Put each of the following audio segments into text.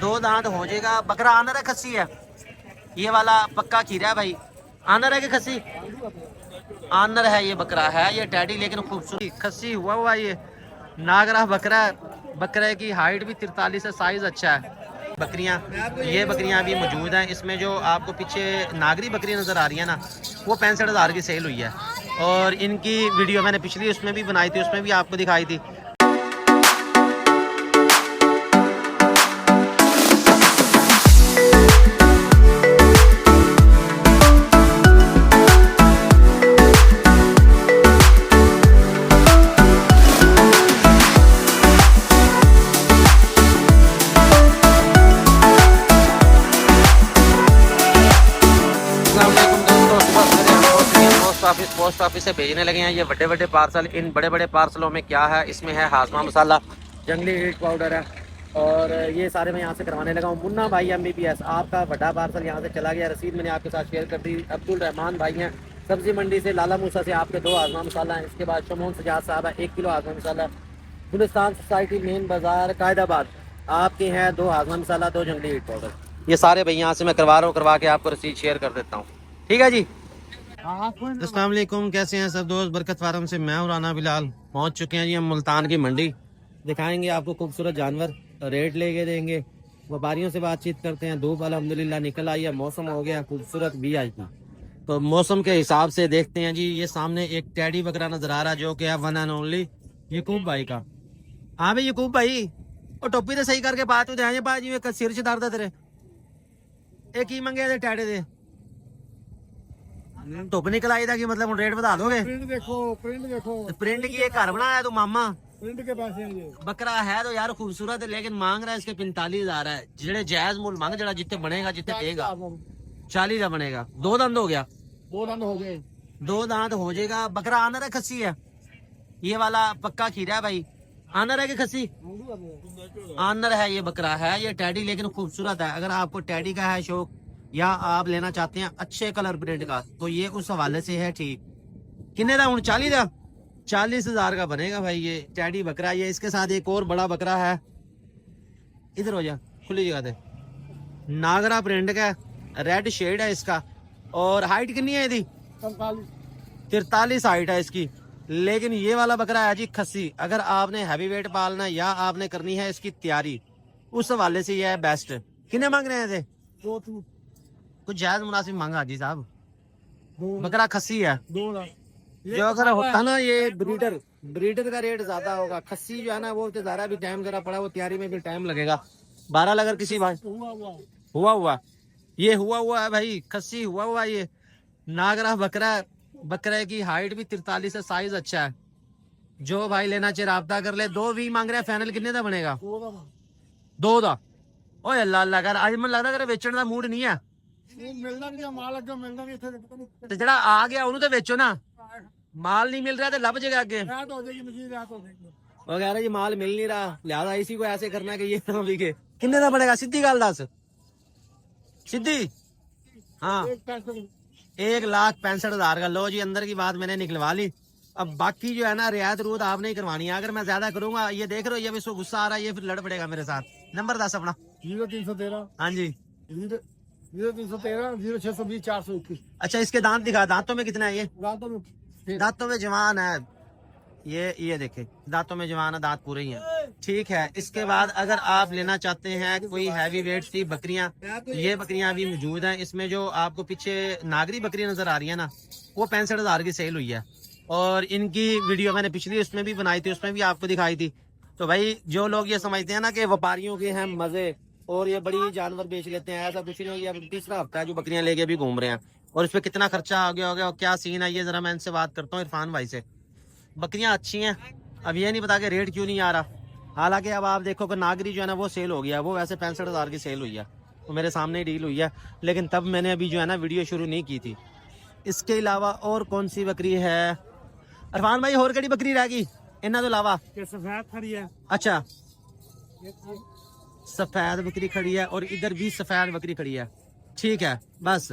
दो दांत हो जाएगा। बकरा आनर है खस्सी है? ये वाला पक्का खीरा है भाई। आनर है कि खस्सी? आनर है ये बकरा है, ये टैडी लेकिन खूबसूरत खस्सी हुआ हुआ ये नागरा बकरा है। बकरे की हाइट भी 43 है, साइज अच्छा है। बकरियां, ये बकरियां अभी मौजूद हैं। इसमें जो आपको पीछे नागरी बकरी नज़र आ रही है ना, वो 65,000 की सेल हुई है। और इनकी वीडियो मैंने पिछली उसमें भी बनाई थी, उसमें भी आपको दिखाई थी। पोस्ट ऑफिस से भेजने लगे हैं ये बड़े बड़े पार्सल। इन बड़े बड़े पार्सलों में क्या है? इसमें है हाजमा मसाला, जंगली हीट पाउडर है, और ये सारे मैं यहाँ से करवाने लगा हूँ। मुन्ना भाई MBBS, आपका बड़ा पार्सल यहाँ से चला गया। रसीद मैंने आपके साथ शेयर कर दी। अब्दुल रहमान भाई हैं सब्जी मंडी से, लाला मूसा से आपके 2 हाजमा मसाला हैं। इसके बाद शमोन सजाद साहब है 1 किलो हाजमा मसाला। गुलिस्तान सोसाइटी मेन बाजार कायदाबाद आपके हैं 2 हाजमा मसाला, 2 जंगली हीट पाउडर। ये सारे भाई यहाँ से मैं करवा रहा हूँ, करवा के आपको रसीद शेयर कर देता हूँ। ठीक है जी। अस्सलाम वालेकुम, कैसे हैं सब दोस्त? बरकत फार्म से मैं और राना बिलाल पहुंच चुके हैं जी। हम मुल्तान की मंडी दिखाएंगे आपको, खूबसूरत जानवर रेट लेके देंगे, व्यापारियों से बातचीत करते हैं। धूप अल्हम्दुलिल्लाह निकल आई है, मौसम हो गया खूबसूरत भी आज का। तो मौसम के हिसाब से देखते हैं जी। ये सामने एक टैडी बकरा नजर आ रहा है जो कि है वन एंड ओनली यकूब भाई का। हाँ भाई यकूब भाई, वो टोपी तो सही करके बात जी सिर च दर्द है तेरे। एक ही मंगे थे टैडे दे धुप निकल आई था कि मतलब रेट बता दोगे? प्रिंट देखो, प्रिंट देखो। प्रिंट की एक घर बनाया तू मामा। प्रिंट के पैसे हैं ये। बकरा है तो यार खूबसूरत है, लेकिन मांग रहा है इसके 45,000 है। जेड़े जायज मूल मांग, जरा जितने बनेगा जितने देगा 40 का बनेगा। 2 दांत हो गया? 2 दांत हो गए। 2 दांत हो जाएगा। बकरा आनर है खस्सी है? ये वाला पक्का खीरा है भाई। आनर है कि खस्सी? आनर है ये बकरा है, ये टैडी लेकिन खूबसूरत है। अगर आपको टैडी का है शौक या आप लेना चाहते हैं अच्छे कलर प्रिंट का, तो ये उस हवाले से है। ठीक किन्ने का? 40,000 का बनेगा भाई ये टैडी बकरा। ये इसके साथ एक और बड़ा बकरा है, इधर हो जा खुली जगह पे, नागरा प्रिंट का, रेड शेड है इसका। और हाइट कितनी है इसकी? 43 हाइट है इसकी। लेकिन ये वाला बकरा है जी खस्सी। अगर आपने हैवी वेट पालना है या आपने करनी है इसकी तैयारी, उस हवाले से ये है बेस्ट। कितने मांग रहे थे? कुछ जायज मुनासिब मांगा जी साहब। बकरा खस्सी है। जो अगर होता ना ये ब्रीडर का रेट ज्यादा होगा। खस्सी जो है ना वो ज्यादा भी टाइम जरा पड़ा, वो तैयारी में भी टाइम लगेगा। 12 अगर किसी भाई हुआ ये हुआ है भाई, खस्सी हुआ ये नागरा बकरा। बकरे की हाइट भी 43 है, साइज अच्छा है। जो भाई लेना चाहिए राब्ता कर ले। 2 भी मांग रहे हैं, फाइनल कितने का बनेगा? 2 का। ओए अल्लाह अल्लाह कर, आज मन लगता बेचने का मूड नहीं है। तो जरा आ गया उन्होंने तो बेचो ना। माल नहीं मिल रहा तो लब जाएगा आगे। वो कह रहा जी माल मिल नहीं रहा, लिहाजा इसी को ऐसे करना कि ये ना बिके। कितने का बनेगा? सीधी गल दस, सीधी। हाँ 1,65,000 का। लो जी, अंदर की बात मैंने निकलवा ली। अब बाकी जो है ना रियायत रूत आपने ही करवानी है। अगर मैं ज्यादा करूंगा, ये देख रहे हो ये इसको गुस्सा आ रहा है, ये फिर लड़ पड़ेगा मेरे साथ। नंबर 10 अपना। 0313। हाँ जी 0313 0620 421। अच्छा इसके दांत दिखा, दांतों में कितना है ये? दांतों में जवान है ये देखे, दांतों में जवान है, दांत पूरे ही हैं। ठीक है। इसके बाद अगर आप लेना चाहते हैं कोई हैवी वेट सी बकरियां, ये बकरियां अभी मौजूद हैं। इसमें जो आपको पीछे नागरी बकरी नजर आ रही है ना, वो 65,000 की सेल हुई है। और इनकी वीडियो मैंने पिछली उसमें भी बनाई थी, उसमें भी आपको दिखाई थी। तो भाई जो लोग ये समझते हैं ना कि व्यापारियों के हैं मजे और ये बड़ी जानवर बेच लेते हैं, ऐसा कुछ नहीं। ये तीसरा हफ्ता है जो बकरियां लेके भी घूम रहे हैं। और इस पे कितना खर्चा हो गया और क्या सीन है, ये जरा मैं इनसे बात करता हूँ, इरफान भाई से। बकरियां अच्छी हैं, अब ये नहीं पता कि रेट क्यों नहीं आ रहा। हालांकि अब आप देखो कि नागरी जो है ना वो सेल हो गया, वो वैसे 65,000 की सेल हुई है, वो मेरे सामने ही डील हुई है। लेकिन तब मैंने अभी जो है ना वीडियो शुरू नहीं की थी। इसके अलावा और कौन सी बकरी है इरफान भाई? और कड़ी बकरी रह गई इन्हों तो अलावा? सफेद खड़ी है। अच्छा सफेद बकरी खड़ी है और इधर भी सफेद बकरी खड़ी है। ठीक है बस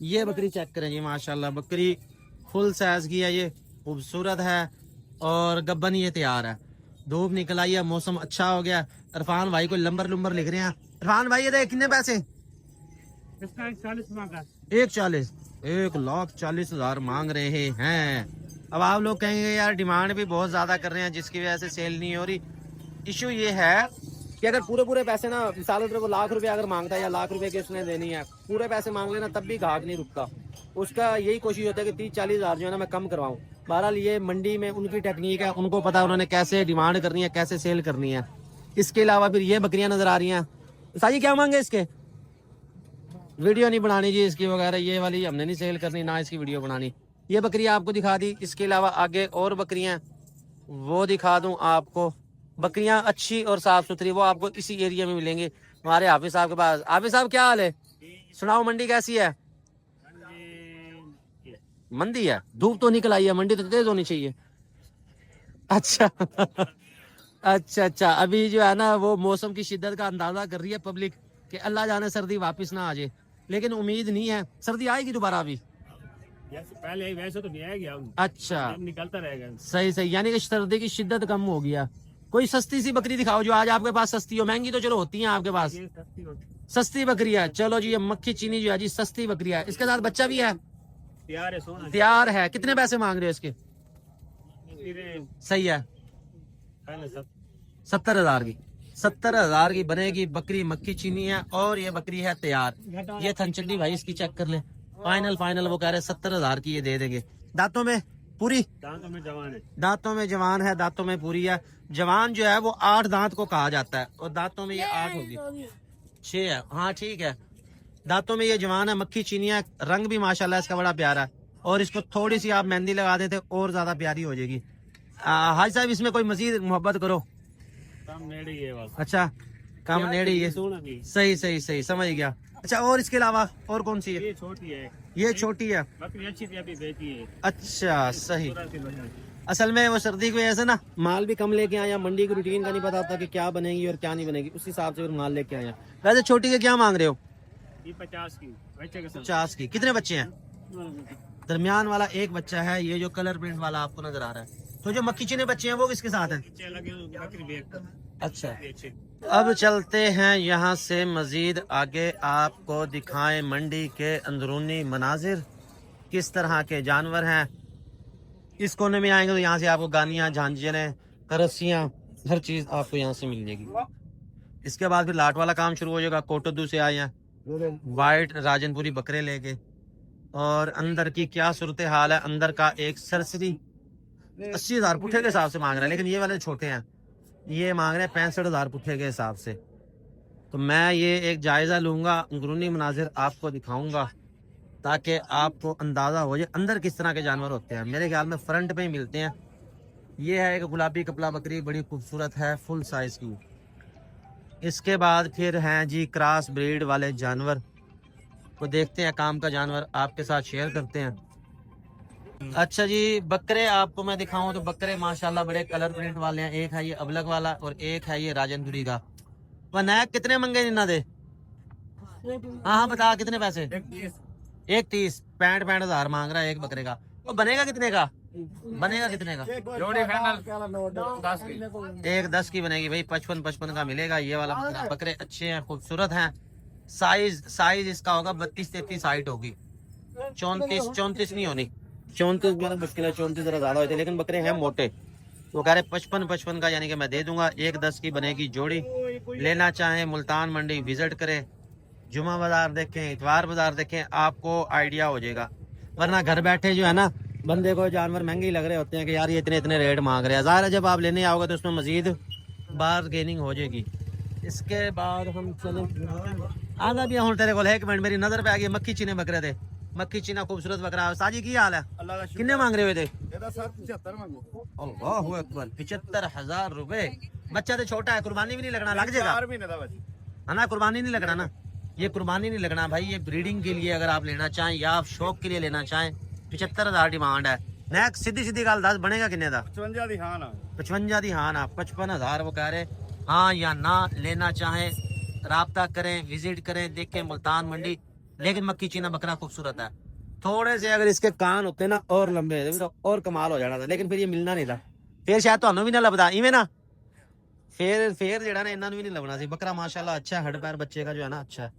ये बकरी चेक करें जी, माशाल्लाह बकरी फुल साइज की है, ये खूबसूरत है और गब्बन ये तैयार है। धूप निकल आई है, मौसम अच्छा हो गया। इरफान भाई को लंबर लिख रहे हैं। इरफान भाई ये देख कितने पैसे? इसका 40 मांगा। 140, 1,40,000 मांग रहे हैं। अब आप लोग कहेंगे यार डिमांड भी बहुत ज्यादा कर रहे हैं जिसकी वजह से सेल नहीं हो रही। इशू ये है कि अगर पूरे पैसे ना, मिसाल के तौर पर लाख रुपए अगर मांगता है या लाख रुपए की उसने देनी है, पूरे पैसे मांग लेना तब भी घाट नहीं रुकता। उसका यही कोशिश होता है कि 30-40 हज़ार जो है ना मैं कम करवाऊं। बहरहाल ये मंडी में उनकी टेक्निक है, उनको पता है उन्होंने कैसे डिमांड करनी है, कैसे सेल करनी है। इसके अलावा फिर ये बकरियां नजर आ रही हैं। साजी क्या मांगे इसके? वीडियो नहीं बनानी जी इसकी वगैरह, ये वाली हमने नहीं सेल करनी, ना इसकी वीडियो बनानी। ये बकरियां आपको दिखा दी। इसके अलावा आगे और बकरियां वो दिखा दूं आपको। बकरियां अच्छी और साफ सुथरी वो आपको इसी एरिया में मिलेंगी हमारे हाफिज साहब के पास। हाफिज साहब क्या हाल है? सुनाओ मंडी कैसी है? मंदी है, धूप तो निकल आई है, मंडी तो तेज होनी चाहिए। अच्छा अच्छा, अभी जो है ना वो मौसम की शिद्दत का अंदाजा कर रही है पब्लिक कि अल्लाह जाने सर्दी वापस ना आ जाए, लेकिन उम्मीद नहीं है। सर्दी आएगी दोबारा अभी? पहले वैसे तो नहीं आएगी, अच्छा निकलता रहेगा। सही, यानी कि सर्दी की शिद्दत कम हो गया। कोई सस्ती सी बकरी दिखाओ जो आज आपके पास सस्ती हो। महंगी तो चलो होती है आपके पास, सस्ती बकरी है। चलो जी ये मक्खी चीनी जो है जी सस्ती बकरी है। इसके साथ बच्चा भी है? तैयार है। कितने पैसे मांग रहे हो इसके? सही है 70,000 की। 70,000 की बनेगी बकरी, मक्खी चीनी है और ये बकरी है तैयार। ये थनचड्डी भाई इसकी चेक कर ले। फाइनल वो कह रहे 70,000 की ये दे देंगे। दांतों में पूरी? दांतों में जवान है, दांतों में पूरी है। जवान जो है वो 8 दांत को कहा जाता है और दांतों में ये 8 होगी, 6 है। हाँ ठीक है, दांतों में ये जवान है। मक्खी चीनी है, रंग भी माशाल्लाह इसका बड़ा प्यारा है। और इसको थोड़ी सी आप मेहंदी लगा देते और ज्यादा प्यारी हो जाएगी। हाजी साहब इसमें कोई मजीद मोहब्बत करो। अच्छा कम नेड़ी है। सही समझ गया। अच्छा और इसके अलावा और कौन सी है? ये छोटी है। अच्छी है। अच्छा सही। असल में वो सर्दी की वजह से ना माल भी कम लेके आया, मंडी की रूटीन का नहीं पता होता कि क्या बनेगी और क्या नहीं बनेगी, उस हिसाब से फिर माल लेके आया। वैसे छोटी के क्या मांग रहे हो? 50 की। कितने बच्चे हैं? दरमियान वाला एक बच्चा है, ये जो कलर प्रिंट वाला आपको नजर आ रहा है। तो जो मक्खी चीनी बच्चे हैं वो किसके साथ हैं? अच्छा अब चलते हैं यहाँ से मजीद आगे, आपको दिखाएं मंडी के अंदरूनी मनाजिर, किस तरह के जानवर हैं। इस कोने में आएंगे तो यहाँ से आपको गानियाँ, झांझरें, रस्सियाँ, हर चीज आपको यहाँ से मिल जाएगी। इसके बाद फिर लाट वाला काम शुरू हो जाएगा। कोटद्दू से आए हैं वाइट राजनपुरी बकरे लेके। और अंदर की क्या सूरत हाल है? अंदर का एक सरसरी 80,000 पुट्ठे के हिसाब से मांग रहा है, लेकिन ये वाले छोटे हैं, ये मांग रहे हैं 65,000 पुट्ठे के हिसाब से। तो मैं ये एक जायजा लूंगा, अंदरूनी मनाजिर आपको दिखाऊंगा ताकि आपको अंदाजा हो जाए अंदर किस तरह के जानवर होते हैं। मेरे ख्याल में फ्रंट पे ही मिलते हैं। ये है एक गुलाबी कपला बकरी, बड़ी खूबसूरत है, फुल साइज की। इसके बाद फिर हैं जी क्रॉस ब्रीड वाले जानवर, वो देखते हैं, काम का जानवर आपके साथ शेयर करते हैं। अच्छा जी बकरे आपको मैं दिखाऊं तो बकरे माशाल्लाह बड़े कलर प्रिंट वाले हैं। एक है ये अबलग वाला और एक है ये राजनपुरी का। वनायक कितने मंगे इन्ना दे? हाँ बता कितने पैसे? 1,30,000 65,000 मांग रहा है एक बकरे का। वो बनेगा कितने का? 1,10 की बनेगी भाई, 55 का मिलेगा ये वाला बकरा। बकरे अच्छे हैं, खूबसूरत हैं। साइज इसका होगा 32-33 हाइट होगी, 34 नहीं होनी। 34 मेरा मुश्किल है, 34 जरा ज्यादा होते, लेकिन बकरे हैं मोटे। वो कह रहे 55 का, यानी कि मैं दे दूंगा। 1,10 की बनेगी जोड़ी। लेना चाहें मुल्तान मंडी विजिट करें, जुमा बाजार देखें, इतवार बाजार देखें, आपको आइडिया हो जाएगा। वरना घर बैठे जो है ना बंदे को जानवर महंगे ही लग रहे होते हैं कि यार ये इतने रेट मांग रहे हैं। ज़ाहिर है जब आप लेने आओगे तो उसमें मजीद बारगेनिंग हो जाएगी। इसके बाद हम चले आधा भी हूँ तेरे को। एक मिनट मेरी नजर पे आ गई मक्खी चीने बकरे थे। मक्खी चीना खूबसूरत बकरा। साजी की हाल है? कितने मांग रहे हुए थे? 75,000 रुपए। बच्चा तो छोटा है, कुर्बानी भी नहीं लगना, लग जाएगा है ना? कुर्बानी नहीं लगना ना, ये कुर्बानी नहीं लगना भाई। ये ब्रीडिंग के लिए अगर आप लेना चाहें या आप शौक के लिए लेना चाहें, 75,000 डिमांड है। नेक्स्ट सीधी गाल 10 बनेगा कितने का? 55 दी हाँ ना, 55,000 वो कह रहे। हाँ या ना लेना चाहें राब्ता करें, विजिट करें, देखें मुल्तान मंडी। लेकिन मक्खी चीना बकरा खूबसूरत है। थोड़े से अगर इसके कान होते ना और लंबे तो और कमाल हो जाना था, लेकिन फिर ये मिलना नहीं था। फिर शायद तो भी ना लभदा इवें ना फेर जेड़ा ना इन्होंने भी नहीं लगना सी। बकरा माशाल्लाह अच्छा है, हड पैर बच्चे का जो है ना अच्छा है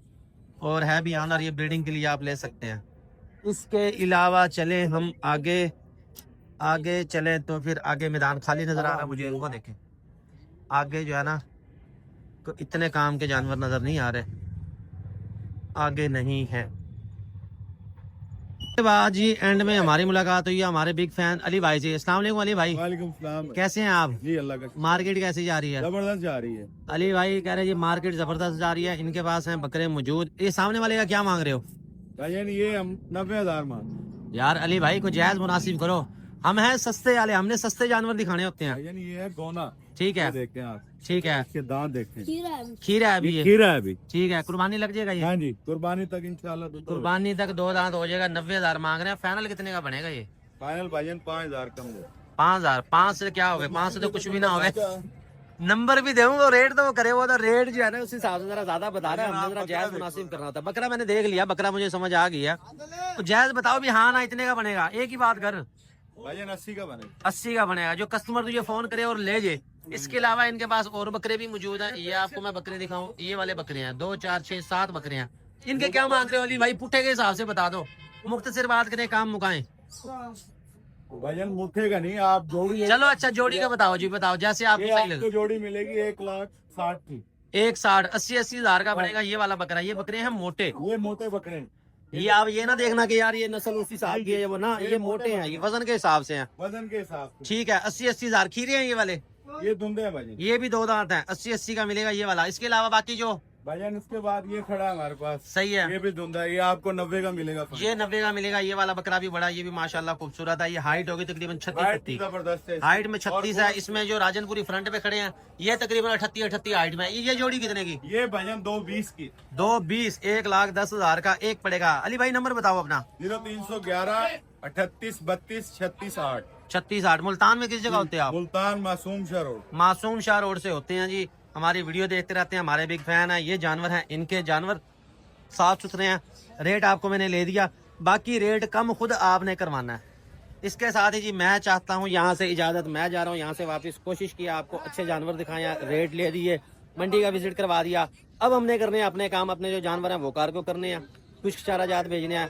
और है भी ऑनर। ये ब्रीडिंग के लिए आप ले सकते हैं। इसके अलावा चले हम आगे चले तो फिर आगे मैदान खाली नजर आ रहा है मुझे। इनको देखें आगे जो है ना इतने काम के जानवर नजर नहीं आ रहे, आगे नहीं है। बाद जी एंड में हमारी मुलाकात हुई है हमारे बिग फैन अली भाई से। अस्सलाम वालेकुम अली भाई। वालेकुम सलाम। कैसे हैं आप? जी अल्लाह का मार्केट कैसी जा रही है? जबरदस्त जा रही है। अली भाई कह रहे जी मार्केट जबरदस्त जा रही है। इनके पास हैं बकरे मौजूद। ये सामने वाले का क्या मांग रहे हो? भाईजान ये हम 90,000 मांग। यार अली भाई को जायज मुनासिब करो। हम हैं सस्ते वाले, हमने सस्ते जानवर दिखाने होते हैं। भाईजान ये है गोना। ठीक है देखते हैं आप, ठीक है। इसके दांत देखते हैं। खीरा है अभी ये? खीरा है अभी। ठीक है, कुर्बानी लग जाएगा ये? हाँ जी, कुर्बानी तक इंशाल्लाह। कुर्बानी तक 2 दांत हो जाएगा। 90,000 मांग रहे हैं। फाइनल कितने का बनेगा ये? फाइनल भाईजान 5,000 कम दे। 5,000? 5 से क्या हो गए? 5 से तो कुछ भी ना हो गए। नंबर भी दूंगा, रेट तो वो करे, वो तो रेट जो है ना उस हिसाब से जरा ज्यादा बता रहा है। हमने जरा जायज मुनासिब करना था। बकरा मैंने देख लिया, बकरा मुझे समझ आ गया। तो जायज बताओ भी, हाँ ना इतने का बनेगा। एक ही बात कर, भाईजान 80 का बनेगा। 80 का बनेगा। जो कस्टमर तुझे फोन करे और ले जाए। इसके अलावा इनके पास और बकरे भी मौजूद हैं। ये आपको मैं बकरे दिखाऊं, ये वाले बकरे हैं। 2 4 6 7 बकरे हैं। इनके क्या मांग रहे हो अली भाई? पुट्ठे के हिसाब से बता दो, मुख्तसर बात करें, काम मुकाएं। भाईजान मुठे का नहीं, आप जोड़ी। चलो अच्छा जोड़ी का बताओ जी, बताओ जैसे आपको ये सही आपको लगे। जोड़ी मिलेगी 1,60,000 की। 1,60 80 हजार का बनेगा ये वाला बकरा। ये बकरे हैं मोटे। ये मोटे बकरे हैं। ये आप ये ना देखना कि यार ये नस्ल उस हिसाब की है वो ना, ये मोटे हैं, ये वजन के हिसाब से हैं। वजन के हिसाब से ठीक है, 80 हजार। खीरे हैं ये वाले? ये धुंधे हैं भाईजान। ये भी 2 दांत हैं। 80 का मिलेगा ये वाला। इसके अलावा बाकी जो भाईजान उसके बाद ये खड़ा है हमारे पास। सही है, ये भी धुंधा है, ये आपको 90 का मिलेगा। ये 90 का मिलेगा। ये वाला बकरा भी बड़ा, ये भी माशाल्लाह खूबसूरत है। ये हाइट होगी तकरीबन 36 जबरदस्त है। हाइट में 36 है। इसमें जो राजनपुरी फ्रंट पे खड़े हैं ये तकरीबन 38 हाइट में। ये जोड़ी कितने की? ये भाईजान 220 की। 220 1,10,000 का एक पड़ेगा। अली भाई नंबर बताओ अपना। 0311 38 32 36 8। 36 8। मुल्तान में किस जगह होते हैं आप? मुल्तान मासूम शाह रोड। मासूम शाह रोड से होते हैं जी। हमारी वीडियो देखते रहते हैं, हमारे बिग फैन है। ये जानवर हैं, इनके जानवर साफ सुथरे हैं। रेट आपको मैंने ले दिया, बाकी रेट कम खुद आपने करवाना है। इसके साथ ही जी मैं चाहता हूँ यहाँ से इजाजत, मैं जा रहा हूँ यहाँ से वापस। कोशिश की आपको अच्छे जानवर दिखाया, रेट ले दिए, मंडी का विजिट करवा दिया। अब हमने करने हैं अपने काम, अपने जो जानवर हैं वो कार को करने हैं। कुछ चारा जात भेजने हैं,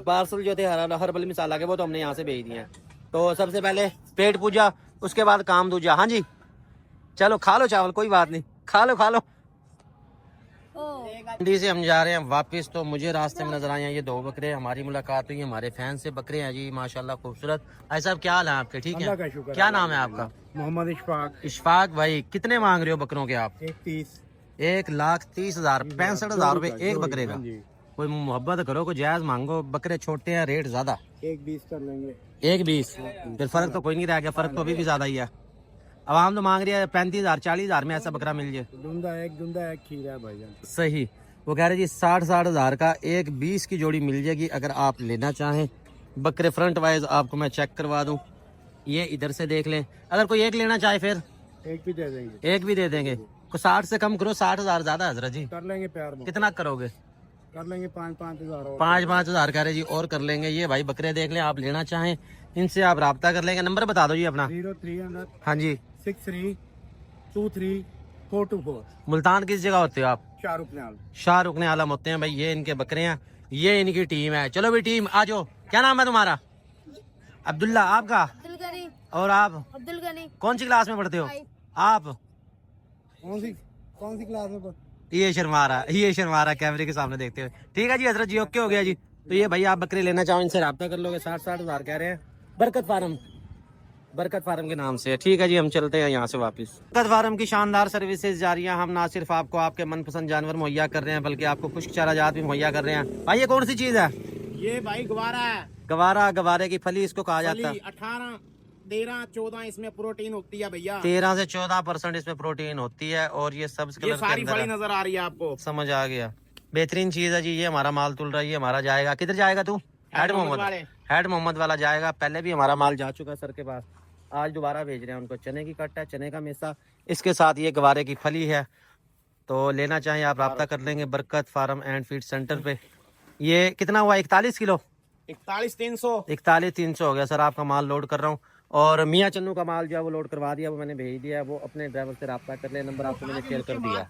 पार्सल जो थे हर्बल मिसाला के वो तो हमने यहाँ से भेज दिए हैं। तो सबसे पहले पेट पूजा, उसके बाद काम दूजा। हाँ जी चलो खा लो चावल, कोई बात नहीं, खा लो खा लो। मंडी से हम जा रहे हैं वापस। तो मुझे रास्ते में नजर आए हैं ये 2 बकरे। हमारी मुलाकात हुई हमारे फैन से। बकरे हैं जी माशाल्लाह खूबसूरत। भाई साहब क्या हाल है आपके? ठीक है, क्या नाम है आपका? मोहम्मद इशफाक। इशफाक भाई, कितने मांग रहे हो बकरों के आप? 130। 1,30,000 65,000 रुपए एक बकरे का। कोई मोहब्बत करो, कोई जायज मांगो। बकरे छोटे हैं, रेट ज्यादा। 120 कर लेंगे। 1,20 फिर फर्क तो कोई नहीं रह गया, फर्क तो अभी भी ज्यादा ही है। आवाम तो मांग रही है 35,000 40,000 में ऐसा बकरा मिल जाए। दुंदा एक खीरा भाईजान। सही, वो कह रहे जी 60 हजार का 1,20 की जोड़ी मिल जाएगी अगर आप लेना चाहें। बकरे फ्रंट वाइज आपको मैं चेक करवा दूं, ये इधर से देख लें। अगर कोई एक लेना चाहे फिर एक भी दे देंगे। एक भी दे देंगे। को 60 से कम करो, 60,000 ज्यादा हजरत जी। कर लेंगे प्यार में। कितना करोगे? कर लेंगे 5-5 हजार। 5-5 हजार कह रहे जी और कर लेंगे। ये भाई बकरे देख लें, आप लेना चाहें इनसे आप राब्ता कर लेंगे। नंबर बता दो जी अपना। 0300 हाँ जी। 6323 मुल्तान किस जगह होते हो आप? शाहरुख ने आलम होते हैं भाई। ये इनके बकरे हैं, ये इनकी टीम है। चलो भाई टीम आ जाओ। क्या नाम है तुम्हारा? अब्दुल्ला। आपका? और आप? अब्दुल गनी। कौन सी क्लास में पढ़ते हो आप? कौन सी क्लास में? ये शर्मा रहा कैमरे के सामने देखते हुए। ठीक है जी हजरत जी, ओके हो गया जी। तो ये भाई आप बकरे लेना चाहो इनसे रब्ता कर लोगे। 60 हजार कह रहे हैं। बरकत फार्म के नाम से है। ठीक है जी, हम चलते हैं यहाँ से वापस। बरकत फार्म की शानदार सर्विसेज जारी है। हम ना सिर्फ आपको आपके मनपसंद जानवर मुहैया कर रहे हैं बल्कि आपको खुश्क चारा जात भी मुहैया कर रहे हैं। भाई ये कौन सी चीज है? ये भाई गवारा है। गवारे की फली इसको कहा जाता है। 18 13 14 इसमें प्रोटीन होती है भैया। 13 से 14% इसमें प्रोटीन होती है और ये सब्ज कलर के अंदर है। नजर आ रही है आपको। समझ आ गया, बेहतरीन चीज है जी। ये हमारा माल तुल रहा है, ये हमारा जाएगा। किधर जाएगा तू? हेड मोहम्मद वाला जाएगा। पहले भी हमारा माल जा चुका सर के पास, आज दोबारा भेज रहे हैं उनको। चने की कट्टा, चने का मेसा, इसके साथ ये गवारे की फली है। तो लेना चाहें आप राब्ता कर लेंगे बरकत फार्म एंड फीड सेंटर पे। ये कितना हुआ? 41 किलो। 41,300। 41,300 हो गया सर। आपका माल लोड कर रहा हूँ और मियाँ चन्नू का माल जो है वो लोड करवा दिया, वो मैंने भेज दिया है। वो अपने ड्राइवर से रब्ता कर ले, नंबर आपको मैंने शेयर कर दिया है।